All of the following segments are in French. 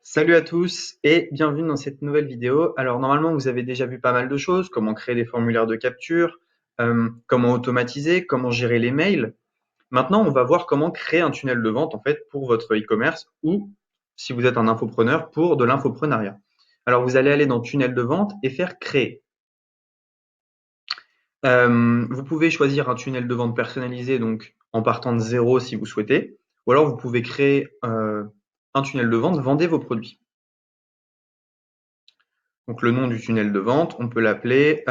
Salut à tous et bienvenue dans cette nouvelle vidéo. Alors normalement vous avez déjà vu pas mal de choses, comment créer des formulaires de capture, comment automatiser, comment gérer les mails. Maintenant on va voir comment créer un tunnel de vente en fait pour votre e-commerce ou si vous êtes un infopreneur pour de l'infoprenariat. Alors vous allez aller dans tunnel de vente et faire créer. Vous pouvez choisir un tunnel de vente personnalisé donc en partant de zéro si vous souhaitez, ou alors vous pouvez créer un tunnel de vente, vendez vos produits. Donc le nom du tunnel de vente, on peut l'appeler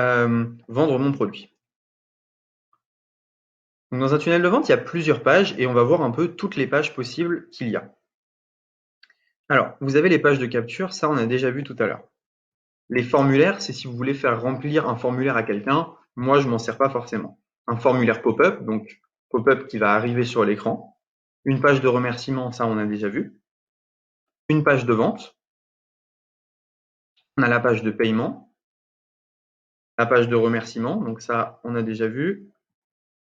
vendre mon produit. Donc dans un tunnel de vente, il y a plusieurs pages et on va voir un peu toutes les pages possibles qu'il y a. Alors, vous avez les pages de capture, ça on a déjà vu tout à l'heure. Les formulaires, c'est si vous voulez faire remplir un formulaire à quelqu'un. Moi, je m'en sers pas forcément. Un formulaire pop-up, donc pop-up qui va arriver sur l'écran. Une page de remerciement, ça on a déjà vu. Une page de vente. On a la page de paiement, la page de remerciement, donc ça on a déjà vu.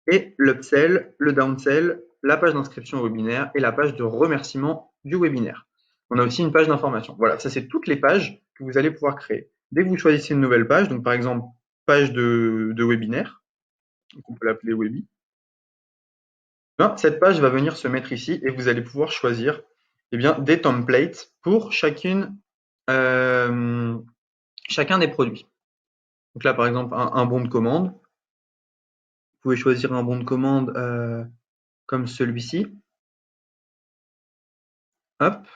Et l'upsell, le downsell, la page d'inscription au webinaire et la page de remerciement du webinaire. On a aussi une page d'information. Voilà, ça c'est toutes les pages que vous allez pouvoir créer. Dès que vous choisissez une nouvelle page, donc par exemple page de webinaire, donc on peut l'appeler Webi, ben, cette page va venir se mettre ici et vous allez pouvoir choisir des templates pour chacun des produits. Donc là par exemple un bon de commande. Vous pouvez choisir un bon de commande comme celui-ci. Hop.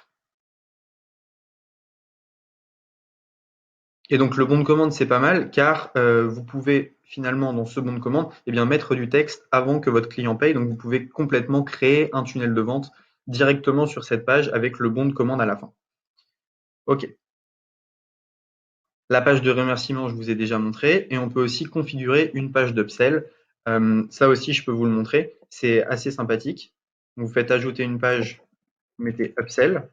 Et donc le bon de commande, c'est pas mal car vous pouvez finalement dans ce bon de commande mettre du texte avant que votre client paye. Donc vous pouvez complètement créer un tunnel de vente directement sur cette page avec le bon de commande à la fin. OK. La page de remerciement, je vous ai déjà montré et on peut aussi configurer une page d'upsell. Ça aussi, je peux vous le montrer. C'est assez sympathique. Vous faites ajouter une page, vous mettez upsell.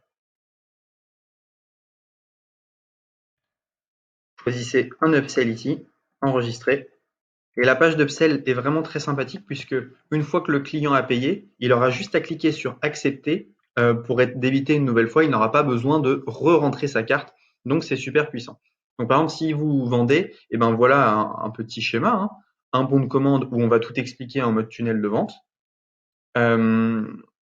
Choisissez un upsell ici, enregistrez. Et la page d'upsell est vraiment très sympathique puisque une fois que le client a payé, il aura juste à cliquer sur accepter pour être débité une nouvelle fois. Il n'aura pas besoin de re-rentrer sa carte. Donc c'est super puissant. Donc par exemple, si vous vendez, et ben voilà un petit schéma, hein, un bon de commande où on va tout expliquer en mode tunnel de vente. Euh,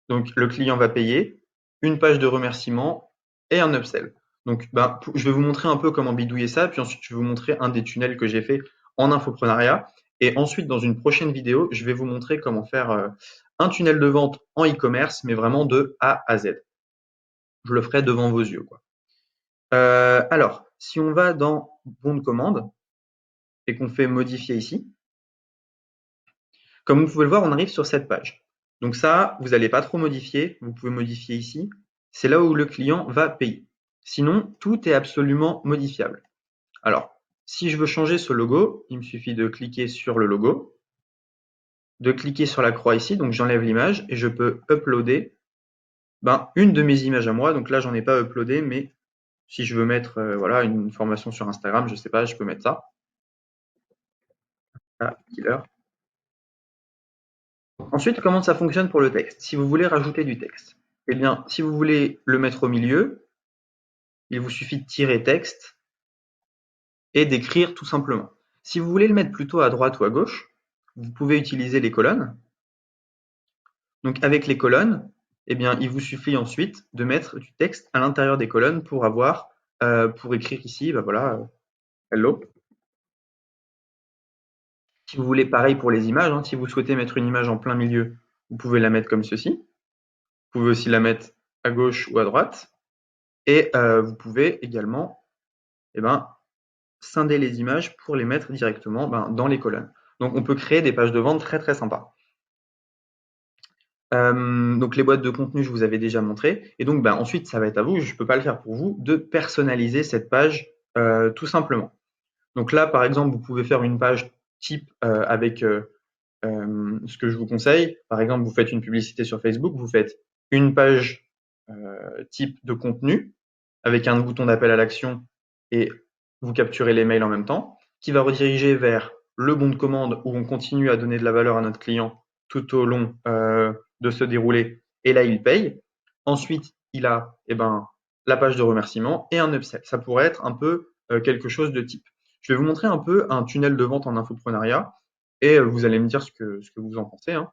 donc le client va payer, une page de remerciement et un upsell. Donc je vais vous montrer un peu comment bidouiller ça, puis ensuite je vais vous montrer un des tunnels que j'ai fait en infoprenariat. Et ensuite, dans une prochaine vidéo, je vais vous montrer comment faire un tunnel de vente en e-commerce, mais vraiment de A à Z. Je le ferai devant vos yeux, quoi. Alors, si on va dans bon de commande et qu'on fait modifier ici, comme vous pouvez le voir, on arrive sur cette page. Donc ça, vous n'allez pas trop modifier. Vous pouvez modifier ici. C'est là où le client va payer. Sinon, tout est absolument modifiable. Alors, si je veux changer ce logo, il me suffit de cliquer sur le logo, de cliquer sur la croix ici, donc j'enlève l'image et je peux uploader une de mes images à moi. Donc là, j'en ai pas uploadé, mais si je veux mettre voilà, une formation sur Instagram, je sais pas, je peux mettre ça. Ah, killer. Ensuite, comment ça fonctionne pour le texte? Si vous voulez rajouter du texte, eh bien, si vous voulez le mettre au milieu, il vous suffit de tirer texte et d'écrire tout simplement. Si vous voulez le mettre plutôt à droite ou à gauche, vous pouvez utiliser les colonnes. Donc avec les colonnes, eh bien, il vous suffit ensuite de mettre du texte à l'intérieur des colonnes pour avoir, pour écrire ici, voilà, hello. Si vous voulez pareil pour les images, hein, si vous souhaitez mettre une image en plein milieu, vous pouvez la mettre comme ceci. Vous pouvez aussi la mettre à gauche ou à droite. Et vous pouvez également scinder les images pour les mettre directement dans les colonnes. Donc on peut créer des pages de vente très très sympas. Donc les boîtes de contenu, je vous avais déjà montré. Et donc ensuite, ça va être à vous, je ne peux pas le faire pour vous, de personnaliser cette page tout simplement. Donc là, par exemple, vous pouvez faire une page type avec ce que je vous conseille. Par exemple, vous faites une publicité sur Facebook, vous faites une page type de contenu avec un bouton d'appel à l'action et vous capturez les mails en même temps, qui va rediriger vers le bon de commande où on continue à donner de la valeur à notre client tout au long de se dérouler. Et là, il paye. Ensuite, il a la page de remerciement et un upsell. Ça pourrait être un peu quelque chose de type. Je vais vous montrer un peu un tunnel de vente en infoprenariat et vous allez me dire ce que vous en pensez, hein.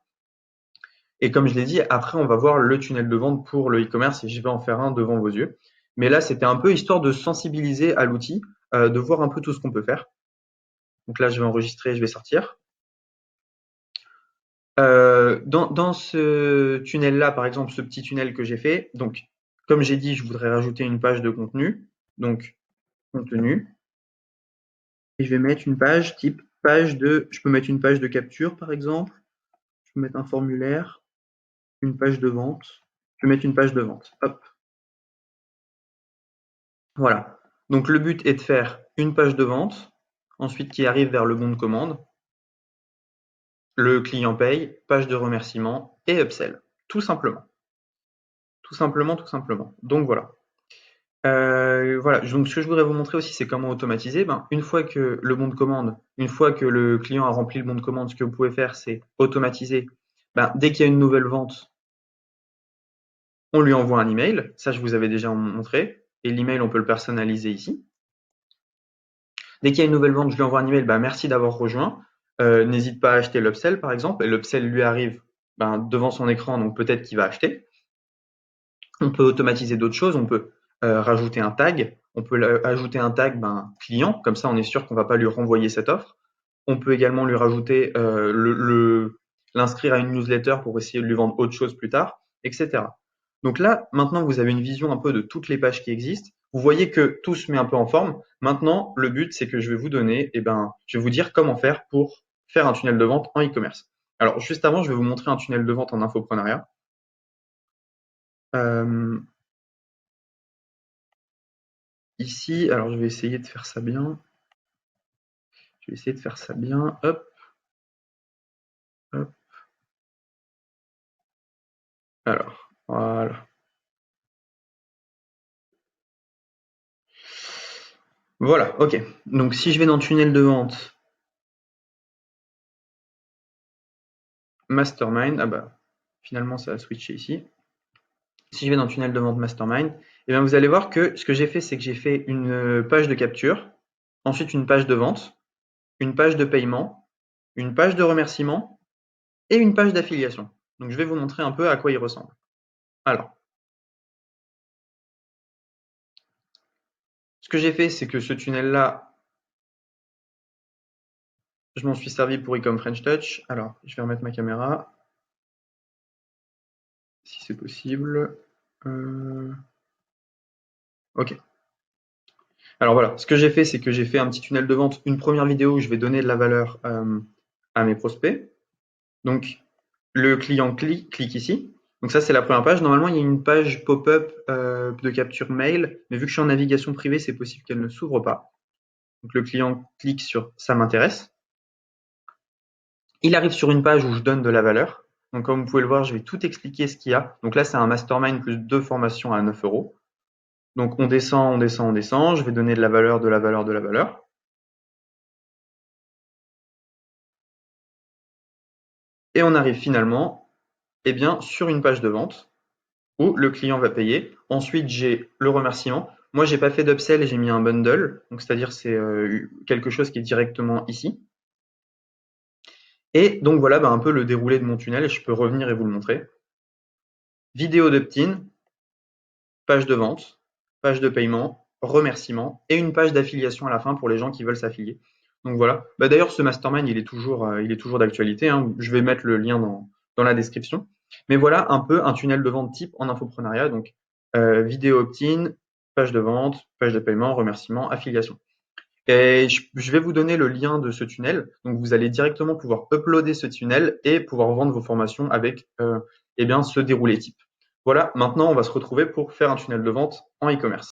Et comme je l'ai dit, après, on va voir le tunnel de vente pour le e-commerce et je vais en faire un devant vos yeux. Mais là, c'était un peu histoire de sensibiliser à l'outil, de voir un peu tout ce qu'on peut faire. Donc là, je vais enregistrer, je vais sortir. Dans ce tunnel-là, par exemple, ce petit tunnel que j'ai fait, donc, comme j'ai dit, je voudrais rajouter une page de contenu. Donc, contenu. Et je vais mettre une page type je peux mettre une page de capture, par exemple. Je peux mettre un formulaire, une page de vente. Je vais mettre une page de vente. Hop. Voilà. Donc, le but est de faire une page de vente, ensuite qui arrive vers le bon de commande. Le client paye, page de remerciement et upsell. Tout simplement. Tout simplement, tout simplement. Donc, voilà. Voilà, donc ce que je voudrais vous montrer aussi, c'est comment automatiser. Une fois que le bon de commande, une fois que le client a rempli le bon de commande, ce que vous pouvez faire, c'est automatiser. Dès qu'il y a une nouvelle vente, on lui envoie un email. Ça, je vous avais déjà montré. Et l'email, on peut le personnaliser ici. Dès qu'il y a une nouvelle vente, je lui envoie un email. Merci d'avoir rejoint. N'hésite pas à acheter l'upsell, par exemple. Et l'upsell lui arrive devant son écran, donc peut-être qu'il va acheter. On peut automatiser d'autres choses. On peut rajouter un tag. On peut ajouter un tag client, comme ça on est sûr qu'on ne va pas lui renvoyer cette offre. On peut également lui rajouter l'inscrire à une newsletter pour essayer de lui vendre autre chose plus tard, etc. Donc là, maintenant vous avez une vision un peu de toutes les pages qui existent. Vous voyez que tout se met un peu en forme. Maintenant, le but, c'est que je vais vous donner, je vais vous dire comment faire pour faire un tunnel de vente en e-commerce. Alors, juste avant, je vais vous montrer un tunnel de vente en infoprenariat. Ici, alors je vais essayer de faire ça bien. Je vais essayer de faire ça bien. Hop. Hop. Alors, voilà. Voilà, ok. Donc si je vais dans tunnel de vente, Mastermind, finalement ça a switché ici. Si je vais dans tunnel de vente Mastermind, vous allez voir que ce que j'ai fait, c'est que j'ai fait une page de capture, ensuite une page de vente, une page de paiement, une page de remerciement et une page d'affiliation. Donc je vais vous montrer un peu à quoi il ressemble. Alors, ce que j'ai fait, c'est que ce tunnel-là, je m'en suis servi pour Ecom French Touch. Alors, je vais remettre ma caméra, si c'est possible. Ok. Alors voilà, ce que j'ai fait, c'est que j'ai fait un petit tunnel de vente, une première vidéo où je vais donner de la valeur à mes prospects. Donc, le client clique ici. Donc ça, c'est la première page. Normalement, il y a une page pop-up de capture mail, mais vu que je suis en navigation privée, c'est possible qu'elle ne s'ouvre pas. Donc le client clique sur « ça m'intéresse ». Il arrive sur une page où je donne de la valeur. Donc comme vous pouvez le voir, je vais tout expliquer ce qu'il y a. Donc là, c'est un mastermind plus 2 formations à 9 €. Donc on descend, on descend, on descend. Je vais donner de la valeur, de la valeur, de la valeur. Et on arrive finalement sur une page de vente où le client va payer. Ensuite, j'ai le remerciement. Moi, j'ai pas fait d'upsell et j'ai mis un bundle. Donc, c'est-à-dire c'est quelque chose qui est directement ici. Et donc voilà un peu le déroulé de mon tunnel. Je peux revenir et vous le montrer. Vidéo d'opt-in, page de vente, page de paiement, remerciement et une page d'affiliation à la fin pour les gens qui veulent s'affilier. Donc voilà. D'ailleurs, ce mastermind, il est toujours d'actualité, hein. Je vais mettre le lien dans la description. Mais voilà un peu un tunnel de vente type en infoprenariat. Donc, vidéo opt-in, page de vente, page de paiement, remerciement, affiliation. Et je vais vous donner le lien de ce tunnel. Donc, vous allez directement pouvoir uploader ce tunnel et pouvoir vendre vos formations avec ce déroulé type. Voilà, maintenant, on va se retrouver pour faire un tunnel de vente en e-commerce.